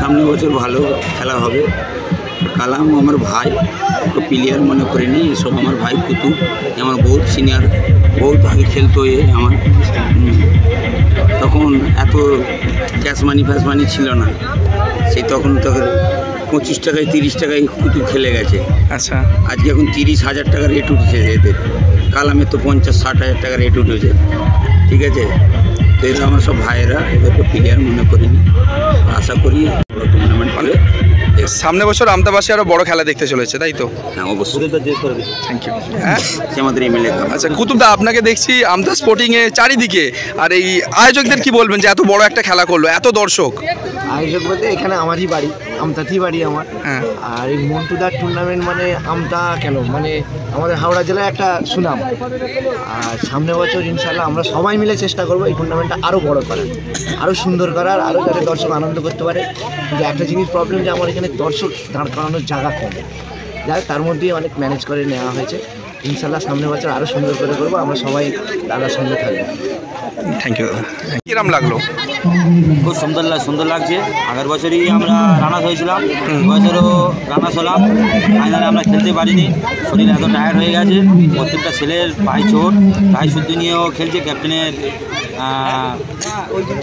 সামনে বছর ভালো খেলা হবে। কালাম আমার ভাই, প্লেয়ার মনে করিনি, এসব আমার ভাই কুতুব, আমার বহুত সিনিয়র, বহুত আগে খেলতো আমার। তখন এত ক্যাশ মানি ছিল না, সেই তখন 25 টাকায় 30 টাকায় কুতুব খেলে গেছে। আচ্ছা, আজকে এখন 30,000 টাকা রেট উঠেছে এদের। কালামের তো 50-60 হাজার টাকা রেট উঠেছে, ঠিক আছে। তো এরা আমার সব ভাইয়েরা, এদেরকে প্লেয়ার মনে করিনি। আশা করি টুর্নামেন্ট হবে। সামনে বছর আমতাবাসী আরো বড় খেলা দেখতে চলেছে, তাই তো? হ্যাঁ, অবশ্যই। Thank you. হ্যাঁ, আমাদের এমএলএ। আচ্ছা কুতুবদা, আপনাকে দেখছি আমতা স্পোর্টিংয়ে চারিদিকে, আর এই আয়োজকদের কি বলবেন যে এত বড় একটা খেলা করলো, এত দর্শক? আয়োজক বলতে এখানে আমারই বাড়ি, আমতাতেই বাড়ি আমার। আর এই মন্টুদার টুর্নামেন্ট মানে আমতা কেন, মানে আমাদের হাওড়া জেলায় একটা সুনাম। আর সামনে বছর ইনশাল্লাহ আমরা সবাই মিলে চেষ্টা করবো এই টুর্নামেন্টটা আরও বড় করার, আরও সুন্দর করার, আরও যাতে দর্শক আনন্দ করতে পারে। কিন্তু একটা জিনিস প্রবলেম যে আমার এখানে দর্শক দাঁড় করানোর জায়গা কম, যাই তার মধ্যেই অনেক ম্যানেজ করে নেওয়া হয়েছে। ইনশাল্লাহ সামনের বছর আরও সুন্দর করে করবো, আমরা সবাই দাদার সঙ্গে থাকবো। থ্যাংক ইউ দাদা। কিরম লাগলো? খুব সুন্দর লাগছে। আগের বছরই আমরা রানার্স হয়েছিলাম, বছরও রানার্স হলাম। ফাইনালে আমরা খেলতে পারিনি, শরীর এত টায়ার্ড হয়ে গেছে। প্রত্যেকটা ছেলের পায়ে চোট, গায়ে শুদ্ধি নিয়েও খেলছে ক্যাপ্টেনের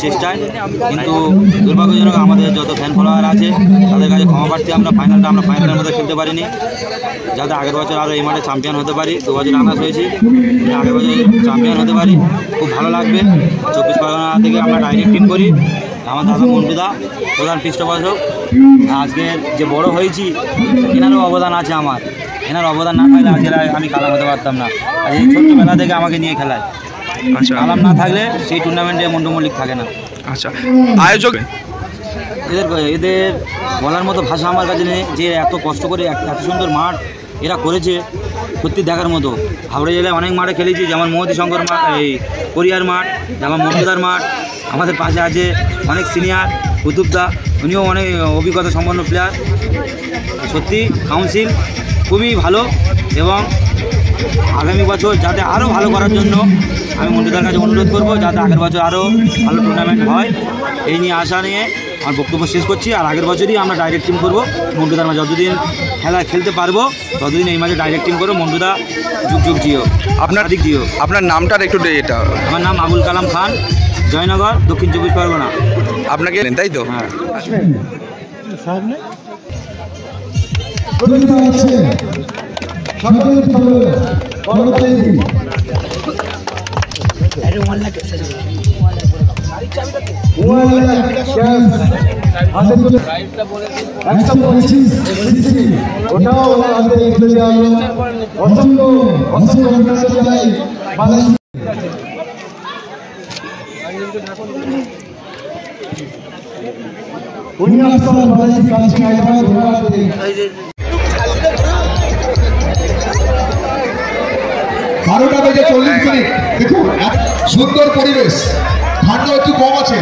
চেষ্টায়। কিন্তু দুর্ভাগ্যজনক আমাদের যত ফ্যান ফলোয়ার আছে তাদের কাছে ক্ষমা প্রার্থী। আমরা ফাইনালের মধ্যে খেলতে পারিনি, যাতে আগের বছর আরও এই মাঠে চ্যাম্পিয়ন হতে পারি। 2 বছর রানার্স হয়েছি, আগের বছর চ্যাম্পিয়ন হতে পারি, খুব ভালো লাগবে। 24 পরগনা থেকে আমরা ডাইরেক্ট টিম করি। আমার দাদা মন্টুদা প্রধান পৃষ্ঠপোষক। আজকের যে বড় হয়েছি এনারও অবদান আছে আমার। এনার অবদান না থাকলে আজকে আমি কালাম হতে পারতাম না। আর এই ছোট্টবেলা থেকে আমাকে নিয়ে খেলায়। আচ্ছা, কালাম না থাকলে সেই টুর্নামেন্টে মন্টু মল্লিক থাকে না। আচ্ছা, আয়োজক এদের বলার মতো ভাষা আমার কাছে নেই, যে এত কষ্ট করে এত সুন্দর মাঠ এরা করেছে, সত্যি দেখার মতো। হাওড়া জেলায় অনেক মাঠে খেলেছি, যেমন মহতি শঙ্কর মাঠ, এই কোরিয়ার মাঠ, যেমন মন্টুদার মাঠ। আমাদের পাশে আছে অনেক সিনিয়র কুতুবদা, উনিও অনেক অভিজ্ঞতা সম্পন্ন প্লেয়ার। সত্যি কাউন্সিল খুবই ভালো, এবং আগামী বছর যাতে আরও ভালো করার জন্য আমি মন্টুদার কাছে অনুরোধ করবো, যাতে আগের বছর আরও ভালো টুর্নামেন্ট হয়। এই নিয়ে আশা নিয়ে আমার বক্তব্য শেষ করছি। আর আগের বছরই আমরা ডাইরেক্ট টিম করবো মন্টুদার মাঝে, যতদিন খেলা খেলতে পারবো ততদিন এই মাঝে ডাইরেক্ট টিম করবো। মন্টুদা যুগ জিও, আপনার দিক জিও। আপনার নামটার একটু এটা? আমার নাম আবুল কালাম খান, জয়নগর, দক্ষিণ 24 পরগনা। আপনাকে তাই তো? হ্যাঁ। বারোটা বেজে 40 মিনিট। দেখুন সুন্দর পরিবেশ, ঠান্ডা একটু কম আছে।